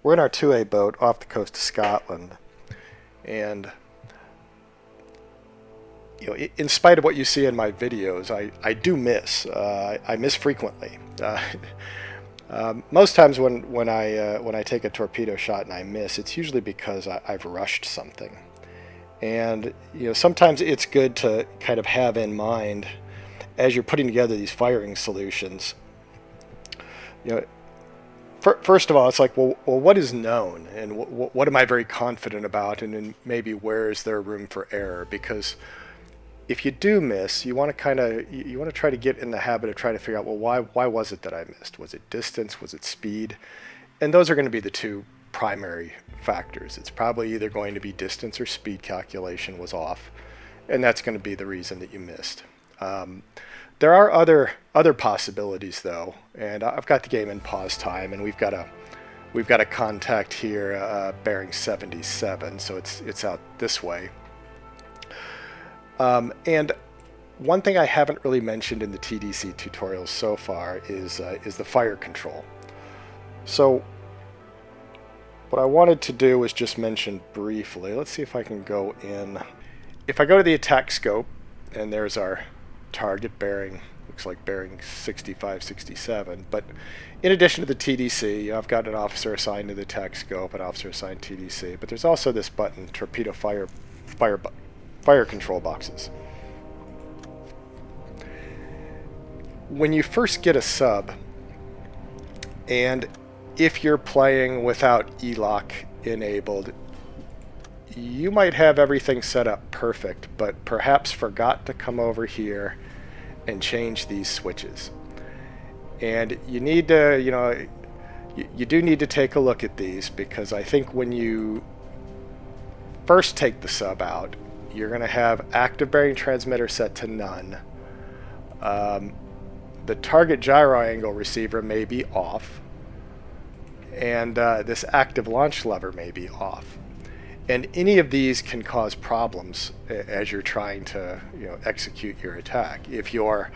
we're in our 2A boat off the coast of Scotland, and in spite of what you see in my videos, I do miss. I miss frequently. Most times when I take a torpedo shot and I miss, it's usually because I've rushed something. And sometimes it's good to kind of have in mind as you're putting together these firing solutions. First of all, it's like, well, what is known, and what am I very confident about, and then maybe where is there room for error? Because if you do miss, you want to try to get in the habit of trying to figure out, well, why was it that I missed? Was it distance? Was it speed? And those are going to be the two primary factors. It's probably either going to be distance or speed calculation was off, and that's going to be the reason that you missed. There are other possibilities though, and I've got the game in pause time, and we've got a contact here, bearing 77, so it's out this way. And one thing I haven't really mentioned in the TDC tutorials so far is the fire control. So what I wanted to do was just mention briefly. Let's see if I can go in. If I go to the attack scope, and there's our target bearing, looks like bearing 65, 67. But in addition to the TDC, I've got an officer assigned to the attack scope, an officer assigned TDC. But there's also this button, torpedo fire control boxes. When you first get a sub, and if you're playing without E-lock enabled, you might have everything set up perfect, but perhaps forgot to come over here and change these switches. And you need to, you do need to take a look at these, because I think when you first take the sub out, you're going to have active bearing transmitter set to none. The target gyro angle receiver may be off, and this active launch lever may be off. And any of these can cause problems as you're trying to execute your attack. If your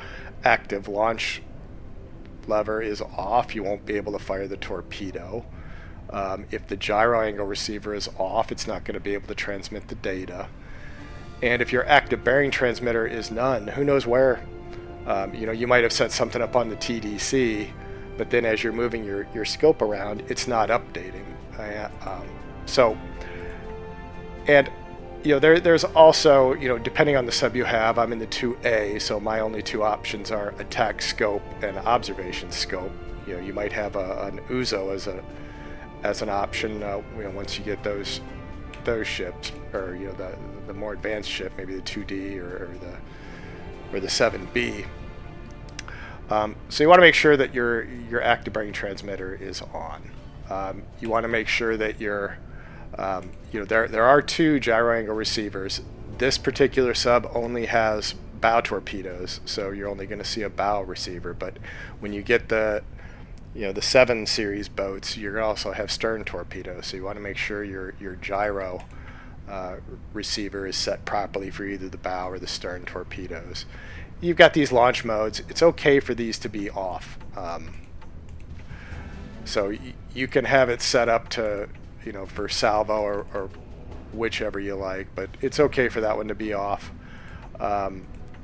active launch lever is off, you won't be able to fire the torpedo. If the gyro angle receiver is off, it's not going to be able to transmit the data. And if your active bearing transmitter is none, who knows where? You might have set something up on the TDC, but then as you're moving your scope around, it's not updating. There's also, depending on the sub you have, I'm in the 2A, so my only two options are attack scope and observation scope. You might have an UZO as an option once you get those ships, or the more advanced ship, maybe the 2D or the 7B. So you want to make sure that your active bearing transmitter is on. You want to make sure that there are two gyro angle receivers. This particular sub only has bow torpedoes, so you're only going to see a bow receiver. But when you get the 7 series boats, you're going to also have stern torpedoes. So you want to make sure your gyro receiver is set properly for either the bow or the stern torpedoes. You've got these launch modes. It's okay for these to be off. So you can have it set up to for salvo or whichever you like, but it's okay for that one to be off.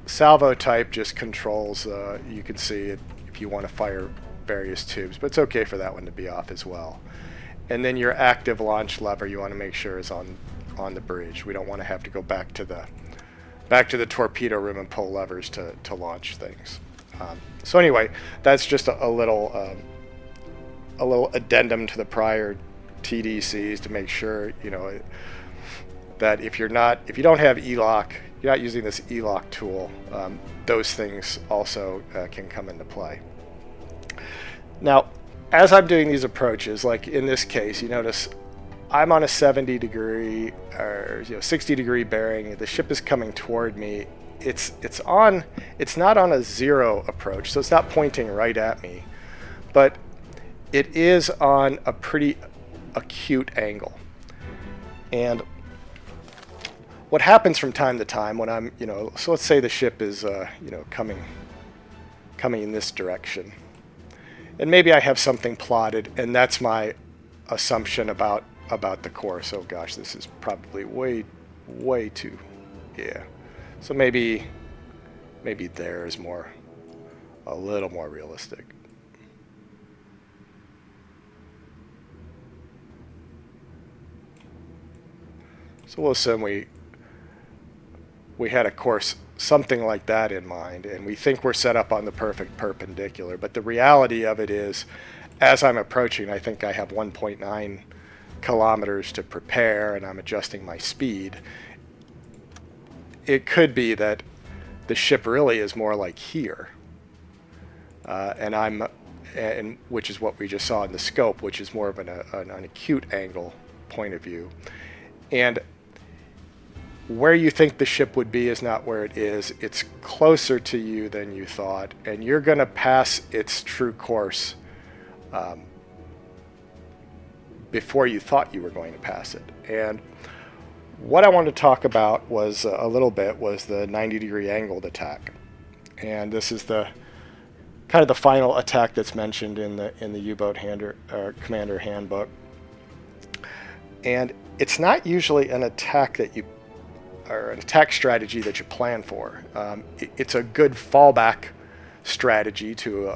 Salvo type just controls, you can see it if you want to fire various tubes, but it's okay for that one to be off as well. And then your active launch lever, you want to make sure is on the bridge. We don't want to have to go back to the torpedo room and pull levers to launch things. So anyway, that's just a little addendum to the prior TDCs to make sure that if you don't have E-lock, you're not using this E-lock tool, those things also can come into play. Now, as I'm doing these approaches, like in this case, you notice I'm on a 70 degree or 60 degree bearing. The ship is coming toward me. It's not on a zero approach, so it's not pointing right at me, but it is on a pretty acute angle. And what happens from time to time when I'm, so let's say the ship is, coming in this direction, and maybe I have something plotted, and that's my assumption about the course. Oh gosh, this is probably way too, yeah. So maybe there is a little more realistic. So we'll assume we had a course something like that in mind, and we think we're set up on the perfect perpendicular. But the reality of it is, as I'm approaching, I think I have 1.9 kilometers to prepare, and I'm adjusting my speed. It could be that the ship really is more like here, and which is what we just saw in the scope, which is more of an acute angle point of view. And where you think the ship would be is not where it is. It's closer to you than you thought, and you're going to pass its true course before you thought you were going to pass it. And what I wanted to talk about was the 90-degree angled attack. And this is the kind of the final attack that's mentioned in the U-boat commander handbook. And it's not usually an attack or an attack strategy that you plan for. It's a good fallback strategy to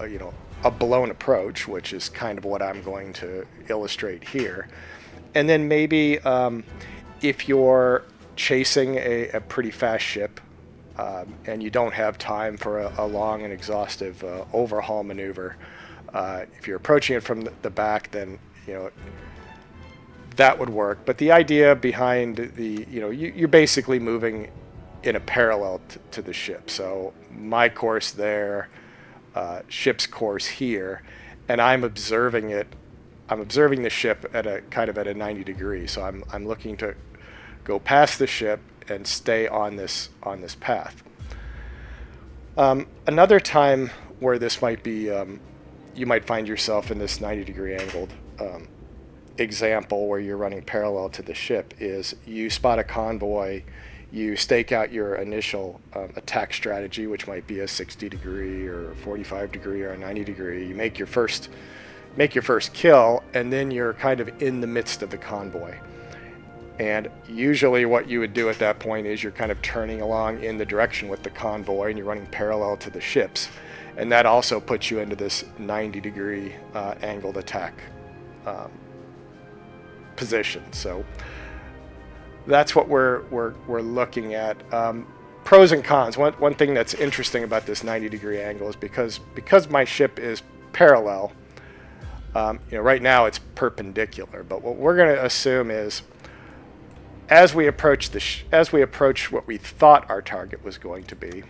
a blown approach, which is kind of what I'm going to illustrate here. And then maybe if you're chasing a pretty fast ship and you don't have time for a long and exhaustive overhaul maneuver, if you're approaching it from the back, then that would work. But the idea behind you're basically moving in a parallel to the ship. So my course there, ship's course here, and I'm observing it. I'm observing the ship at a 90 degree. So I'm looking to go past the ship and stay on this path. Another time where this might be, you might find yourself in this 90 degree angled example where you're running parallel to the ship is you spot a convoy, you stake out your initial attack strategy, which might be a 60 degree or 45 degree or a 90 degree. You make your first kill, and then you're kind of in the midst of the convoy. And usually what you would do at that point is you're kind of turning along in the direction with the convoy, and you're running parallel to the ships. And that also puts you into this 90 degree angled attack position. So that's what we're looking at. Pros and cons. One thing that's interesting about this 90 degree angle is because my ship is parallel. Right now it's perpendicular, but what we're going to assume is as we approach what we thought our target was going to be,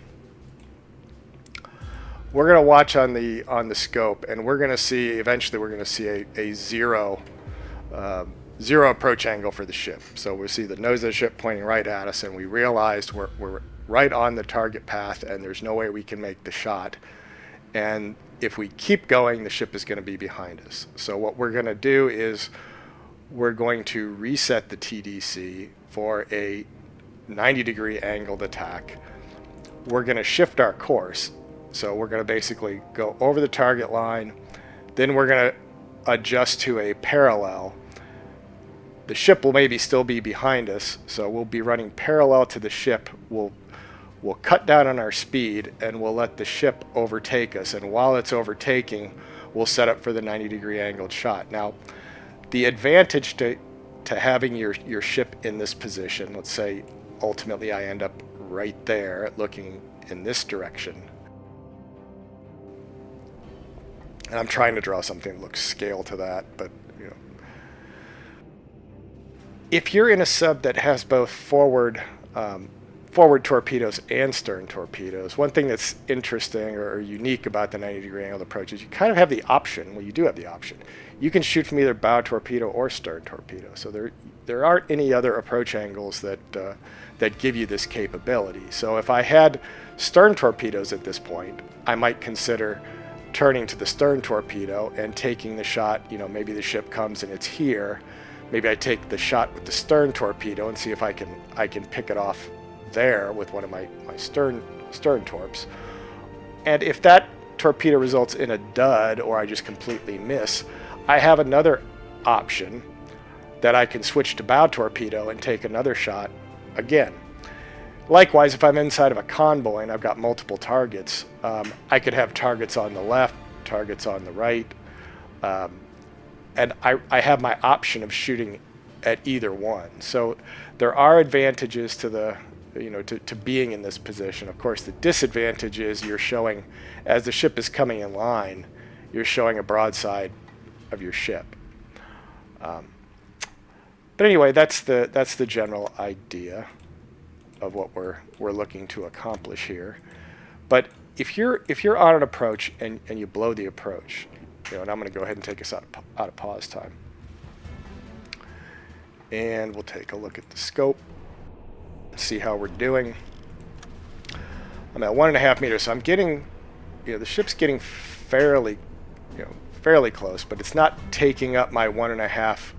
we're going to watch on the scope, and we're going to see a zero approach angle for the ship. So we see the nose of the ship pointing right at us, and we realized we're right on the target path, and there's no way we can make the shot. And if we keep going, the ship is going to be behind us. So what we're going to do is we're going to reset the TDC for a 90 degree angled attack. We're going to shift our course. So we're going to basically go over the target line. Then we're going to adjust to a parallel. The ship will maybe still be behind us, so we'll be running parallel to the ship. We'll cut down on our speed, and we'll let the ship overtake us. And while it's overtaking, we'll set up for the 90 degree angled shot. Now, the advantage to having your ship in this position, let's say ultimately I end up right there looking in this direction. And I'm trying to draw something that looks scale to that, but if you're in a sub that has both forward torpedoes and stern torpedoes, one thing that's interesting or unique about the 90 degree angled approach is you kind of have the option. Well, you do have the option. You can shoot from either bow torpedo or stern torpedo. So there aren't any other approach angles that give you this capability. So if I had stern torpedoes at this point, I might consider turning to the stern torpedo and taking the shot. Maybe the ship comes and it's here. Maybe I take the shot with the stern torpedo and see if I can pick it off there with one of my stern torps. And if that torpedo results in a dud or I just completely miss, I have another option that I can switch to bow torpedo and take another shot again. Likewise, if I'm inside of a convoy and I've got multiple targets, I could have targets on the left, targets on the right, and I have my option of shooting at either one. So there are advantages to the, to being in this position. Of course, the disadvantage is you're showing, as the ship is coming in line, you're showing a broadside of your ship. But anyway, that's the general idea of what we're looking to accomplish here. But if you're on an approach and you blow the approach, and I'm going to go ahead and take us out of pause time, and we'll take a look at the scope, see how we're doing. I'm at 1.5 meters, so I'm getting, the ship's getting fairly close, but it's not taking up my 1.5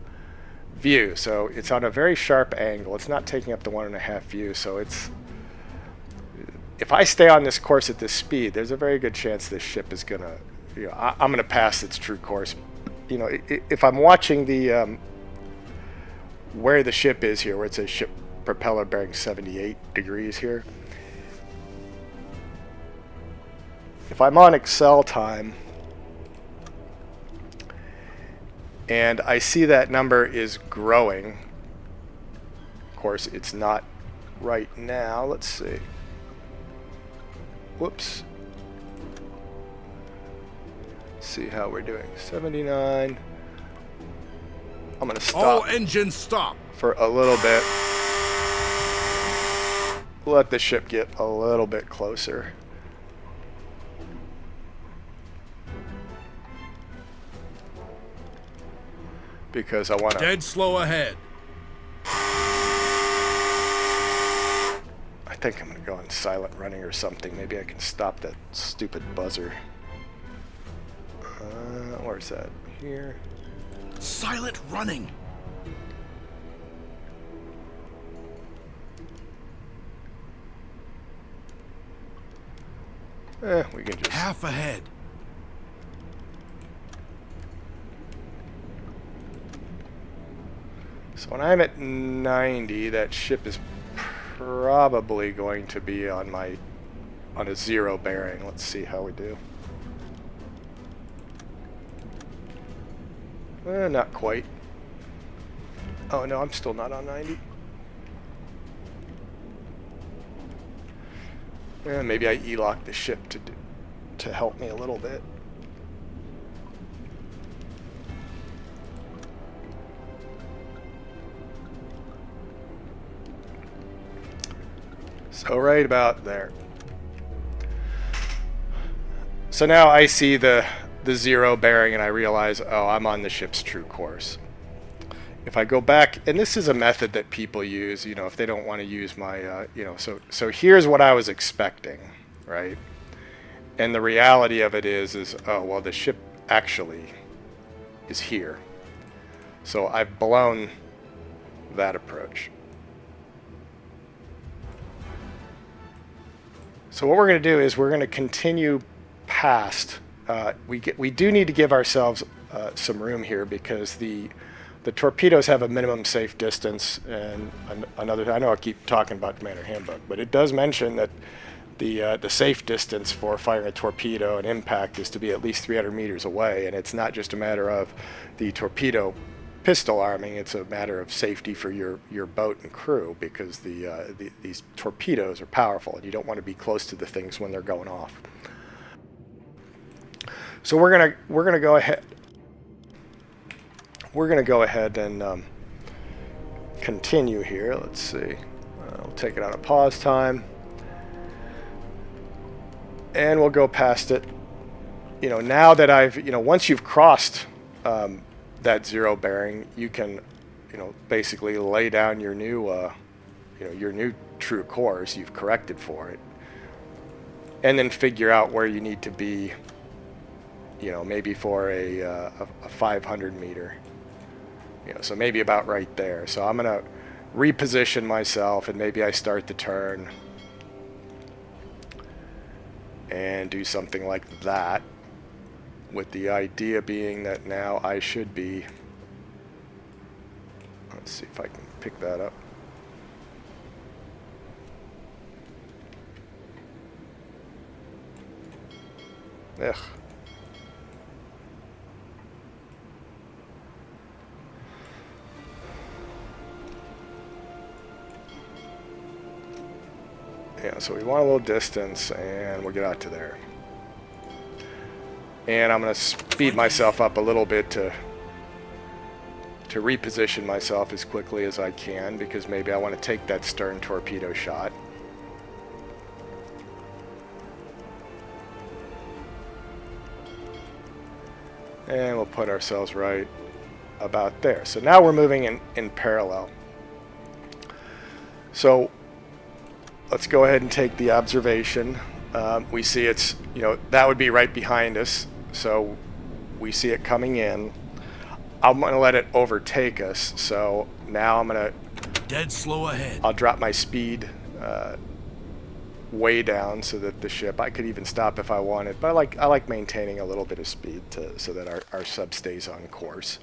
view. So it's on a very sharp angle. It's not taking up the 1.5 view. So if I stay on this course at this speed, there's a very good chance this ship is gonna, I'm gonna pass its true course. If I'm watching the where the ship is here, where it says ship propeller bearing 78 degrees here. If I'm on Excel time and I see that number is growing, of course it's not right now. Let's see. Whoops. See how we're doing. 79. I'm going to stop. All engines stop. For a little bit. Let the ship get a little bit closer. Because I want to... Dead slow ahead. I think I'm going to go on silent running or something. Maybe I can stop that stupid buzzer. Where's that? Here. Silent running. We can just... Half ahead. So when I'm at 90, that ship is probably going to be on a 0 bearing. Let's see how we do. Not quite. Oh no, I'm still not on 90. Maybe I E-lock the ship to help me a little bit. So right about there. So now I see the 0 bearing and I realize, oh, I'm on the ship's true course. If I go back, and this is a method that people use, if they don't want to use my, so here's what I was expecting, right? And the reality of it is, oh, well, the ship actually is here. So I've blown that approach. So what we're going to do is we're going to continue past. We do need to give ourselves some room here because the torpedoes have a minimum safe distance, and another. I know I keep talking about Commander Handbook, but it does mention that the safe distance for firing a torpedo and impact is to be at least 300 meters away, and it's not just a matter of the torpedo pistol arming, it's a matter of safety for your boat and crew, because these torpedoes are powerful and you don't want to be close to the things when they're going off. So we're gonna go ahead. We're gonna go ahead and continue here. Let's see. We'll take it out of pause time, and we'll go past it. Now that I've once you've crossed that 0 bearing, you can basically lay down your new your new true course. You've corrected for it, and then figure out where you need to be. Maybe for a 500 meter. So maybe about right there. So I'm gonna reposition myself, and maybe I start the turn and do something like that, with the idea being that now I should be Let's see if I can pick that up. Ugh. Yeah, so we want a little distance, and we'll get out to there. And I'm going to speed myself up a little bit to reposition myself as quickly as I can, because maybe I want to take that stern torpedo shot. And we'll put ourselves right about there. So now we're moving in parallel. So let's go ahead and take the observation. We see it's, that would be right behind us. So we see it coming in. I'm going to let it overtake us. So now I'm going to... Dead slow ahead. I'll drop my speed way down so that the ship... I could even stop if I wanted. But I like maintaining a little bit of speed so that our sub stays on course.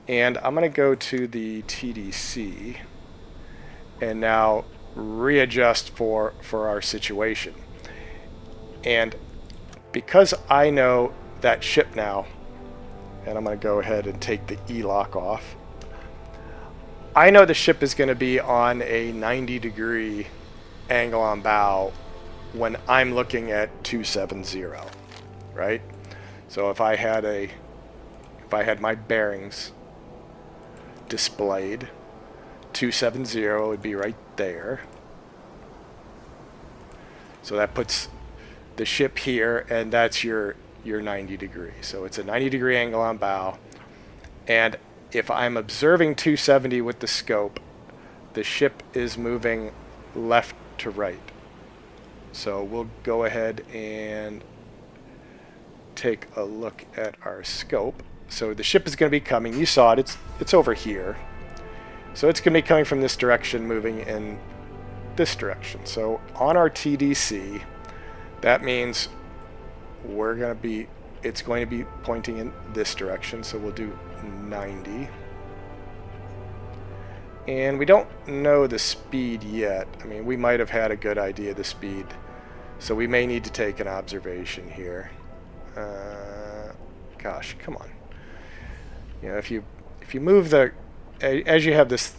And I'm going to go to the TDC and now readjust for our situation. And because I know that ship now, and I'm going to go ahead and take the E-lock off, I know the ship is going to be on a 90-degree angle on bow when I'm looking at 270, right? So if I had my bearings displayed, 270 would be right there. So that puts the ship here, and that's your 90 degree. So it's a 90-degree angle on bow. And if I'm observing 270 with the scope, the ship is moving left to right. So we'll go ahead and take a look at our scope. So the ship is going to be coming. You saw it. It's over here. So it's going to be coming from this direction, moving in this direction. So on our TDC, that means it's going to be pointing in this direction. So we'll do 90. And we don't know the speed yet. I mean, we might have had a good idea of the speed. So we may need to take an observation here. Gosh, come on. If you move as you have this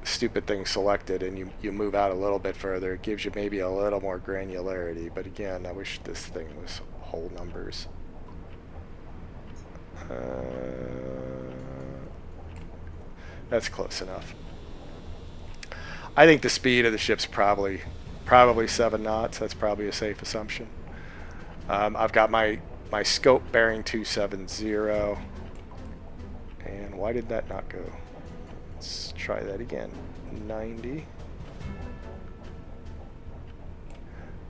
stupid thing selected and you move out a little bit further, it gives you maybe a little more granularity. But again, I wish this thing was whole numbers. That's close enough. I think the speed of the ship's probably 7 knots. That's probably a safe assumption. I've got my scope bearing 270. And why did that not go? Let's try that again. 90.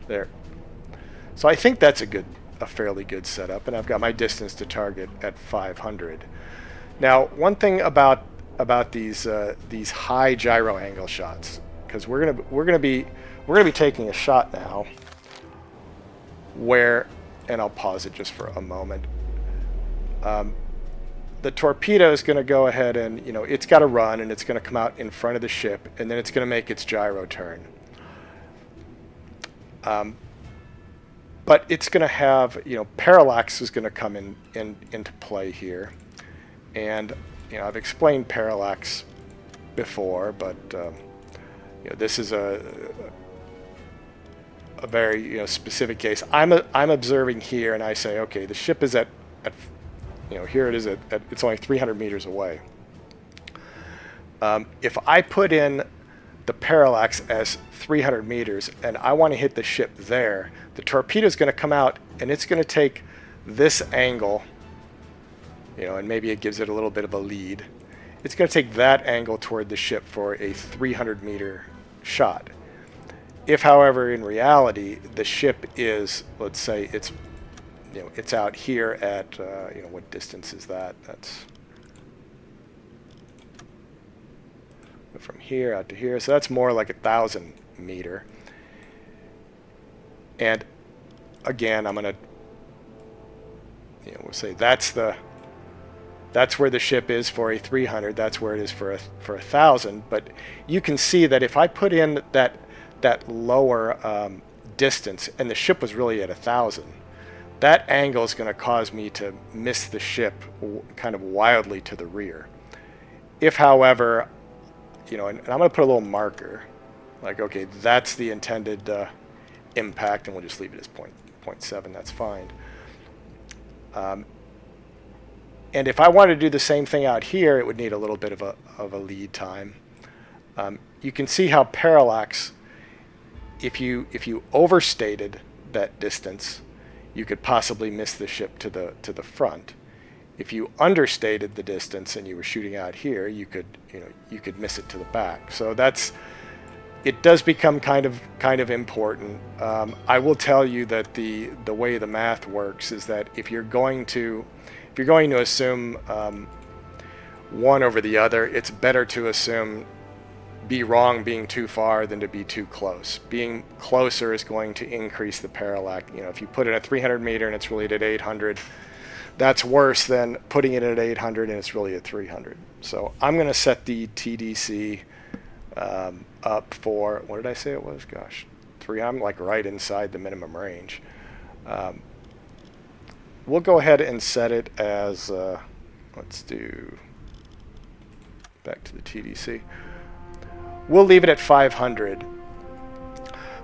There. So I think that's a fairly good setup, and I've got my distance to target at 500. Now, one thing about these high gyro angle shots, because we're gonna be taking a shot now where, and I'll pause it just for a moment. The torpedo is going to go ahead and, it's got to run, and it's going to come out in front of the ship, and then it's going to make its gyro turn. But it's going to have, parallax is going to come into play here. And, I've explained parallax before, but, this is a very, specific case. I'm observing here, and I say, okay, the ship is at here it is it's only 300 meters away. If I put in the parallax as 300 meters and I want to hit the ship there, the torpedo is going to come out and it's going to take this angle, and maybe it gives it a little bit of a lead. It's going to take that angle toward the ship for a 300 meter shot. If, however, in reality, the ship is, let's say it's out here at, what distance is that? That's from here out to here. So that's more like 1,000 meter. And again, I'm going to, we'll say that's the That's where the ship is for a 300. That's where it is for a 1,000. But you can see that if I put in that lower distance, and the ship was really at 1,000, that angle is going to cause me to miss the ship kind of wildly to the rear. If, however, you know, and I'm going to put a little marker, like, okay, that's the intended impact, and we'll just leave it as 0.7. That's fine. And if I wanted to do the same thing out here, it would need a little bit of a lead time. You can see how Parallax, if you overstated that distance, you could possibly miss the ship to the front. If you understated the distance and you were shooting out here, you could miss it to the back. So it does become kind of important. I will tell you that the way the math works is that if you're going to assume one over the other, it's better to assume be wrong being too far than to be too close. Being closer is going to increase the parallax. You know, if you put in a 300 meter and it's really at 800, that's worse than putting it at 800 and it's really at 300. So I'm going to set the TDC up for, what did I say it was? Gosh, 3. I'm like right inside the minimum range. We'll go ahead and set it as, let's do, back to the TDC. We'll leave it at 500.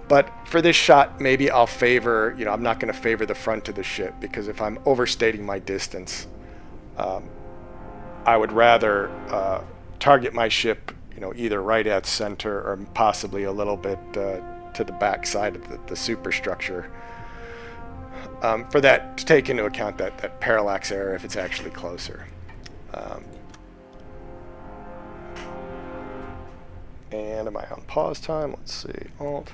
But for this shot, maybe I'll favor, I'm not going to favor the front of the ship, because if I'm overstating my distance, I would rather target my ship, either right at center or possibly a little bit to the back side of the superstructure. For that, to take into account that parallax error if it's actually closer. And am I on pause time? Let's see, Alt.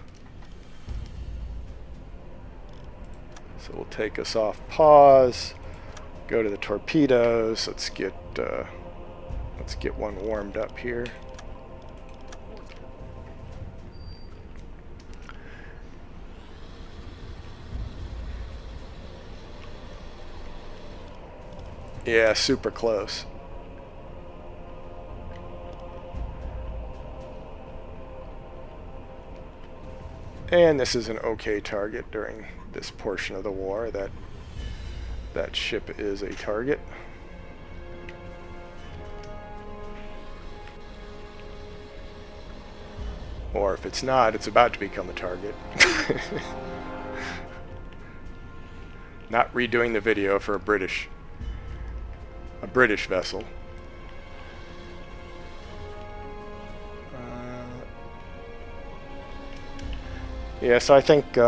So we'll take us off pause, go to the torpedoes. Let's get one warmed up here. Yeah, super close. And this is an okay target during this portion of the war. That ship is a target. Or if it's not, it's about to become a target. Not redoing the video for a British vessel. Yeah, so I think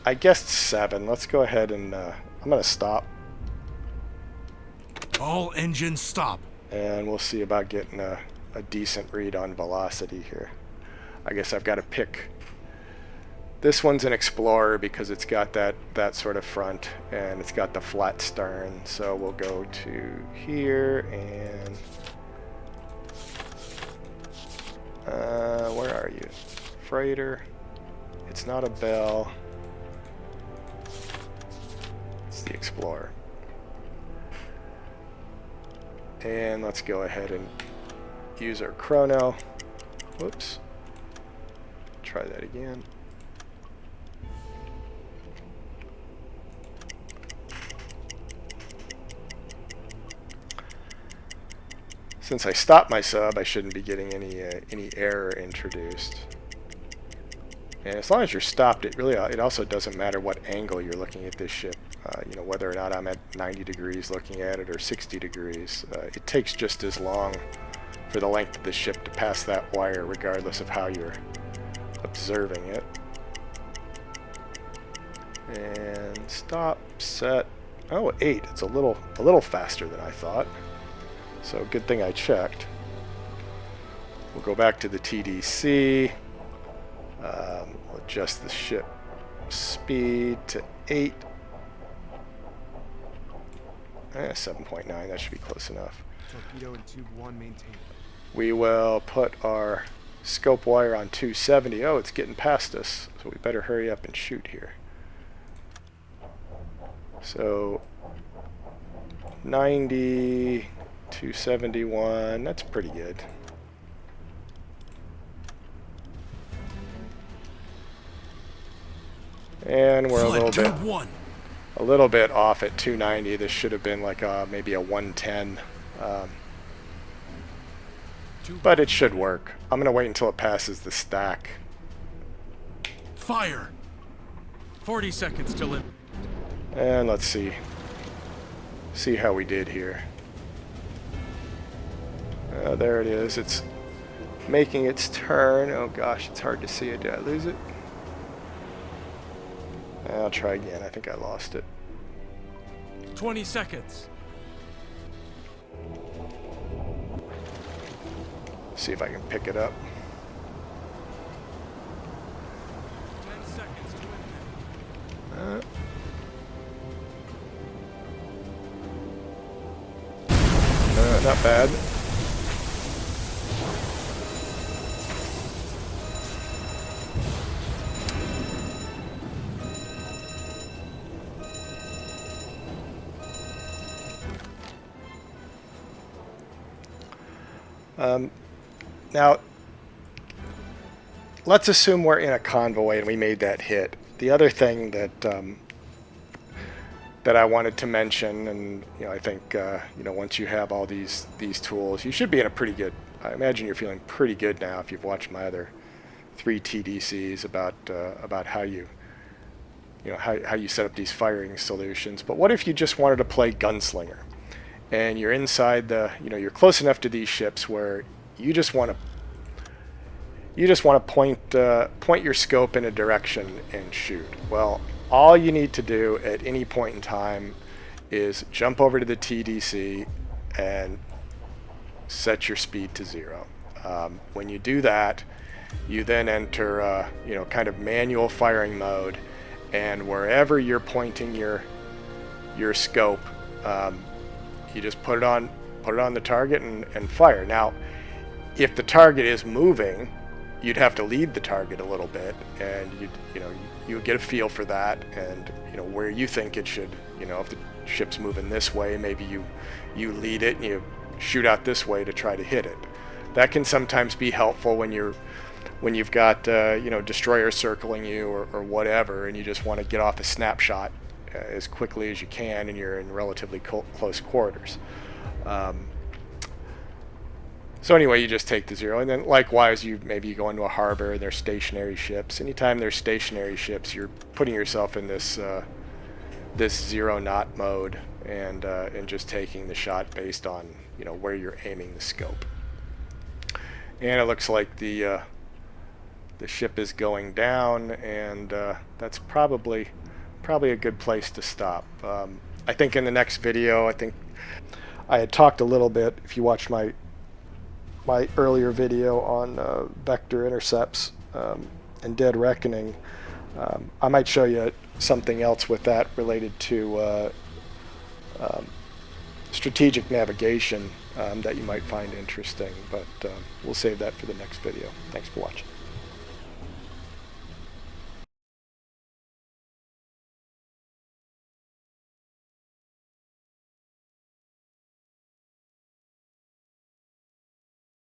I guessed 7. Let's go ahead and I'm going to stop. All engines stop. And we'll see about getting a decent read on velocity here. I guess I've got to pick. This one's an Explorer because it's got that sort of front and it's got the flat stern. So we'll go to here and where are you? Freighter. It's not a Bell. It's the Explorer. And let's go ahead and use our chrono. Whoops. Try that again. Since I stopped my sub, I shouldn't be getting any error introduced. And as long as you're stopped, it also doesn't matter what angle you're looking at this ship. Whether or not I'm at 90 degrees looking at it or 60 degrees. It takes just as long for the length of the ship to pass that wire, regardless of how you're observing it. And stop, set. Oh, 8. It's a little faster than I thought. So good thing I checked. We'll go back to the TDC. We'll adjust the ship speed to 8. 7.9, that should be close enough. Torpedo and tube 1 maintained. We will put our scope wire on 270. Oh, it's getting past us, so we better hurry up and shoot here. So 290, 271. That's pretty good. And we're a little bit off at 290. This should have been like maybe a 110. But it should work. I'm gonna wait until it passes the stack. Fire. 40 seconds till it. And let's see how we did here. There it is. It's making its turn. Oh gosh, it's hard to see it. Did I lose it? I'll try again. I think I lost it. 20 seconds. See if I can pick it up. 10 seconds to win. Not bad. Now, let's assume we're in a convoy and we made that hit. The other thing that that I wanted to mention, and I think once you have all these tools, you should be in a pretty good. I imagine you're feeling pretty good now if you've watched my other 3 TDCs about how you how you set up these firing solutions. But what if you just wanted to play Gunslinger, and you're inside the you're close enough to these ships where you just want to point your scope in a direction and shoot. Well, all you need to do at any point in time is jump over to the TDC and set your speed to 0. When you do that, you then enter kind of manual firing mode, and wherever you're pointing your scope, you just put it on the target and fire. Now, if the target is moving, you'd have to lead the target a little bit, and you get a feel for that, and where you think it should. If the ship's moving this way, maybe you lead it and you shoot out this way to try to hit it. That can sometimes be helpful when you've got destroyers circling you or whatever, and you just want to get off a snapshot as quickly as you can, and you're in relatively close quarters. So anyway, you just take the 0, and then likewise, maybe you go into a harbor and there's stationary ships. Anytime there's stationary ships, you're putting yourself in this 0 knot mode, and just taking the shot based on where you're aiming the scope. And it looks like the ship is going down, and that's probably a good place to stop. I think in the next video, I had talked a little bit, if you watched my earlier video on vector intercepts and dead reckoning, I might show you something else with that related to strategic navigation that you might find interesting, but we'll save that for the next video. Thanks for watching.